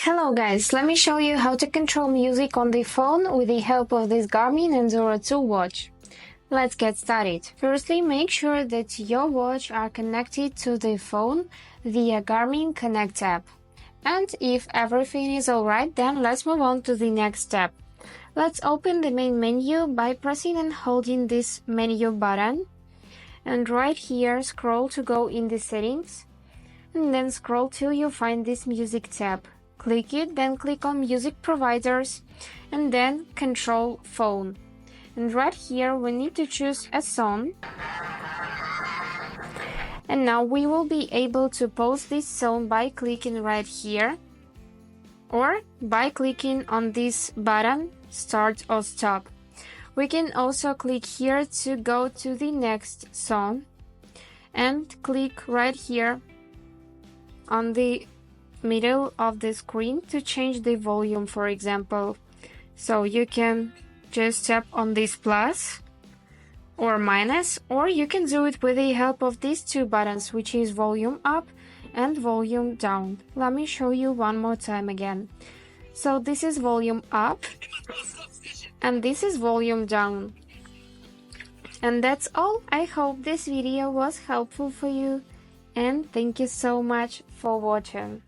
Hello guys, let me show you how to control music on the phone with the help of this Garmin Enduro 2 watch. Let's get started. Firstly, make sure that your watch are connected to the phone via Garmin Connect app. And if everything is alright, then let's move on to the next step. Let's open the main menu by pressing and holding this menu button. And right here, scroll to go in the settings. And then scroll till you find this music tab. Click it, then click on music providers and then control phone. And right here we need to choose a song. And now we will be able to pause this song by clicking right here or by clicking on this button, start or stop. We can also click here to go to the next song and click right here on the middle of the screen to change the volume, for example. So you can just tap on this plus or minus, or you can do it with the help of these two buttons, which is volume up and volume down. Let me show you one more time again. So this is volume up and this is volume down. And that's all. I hope this video was helpful for you and thank you so much for watching.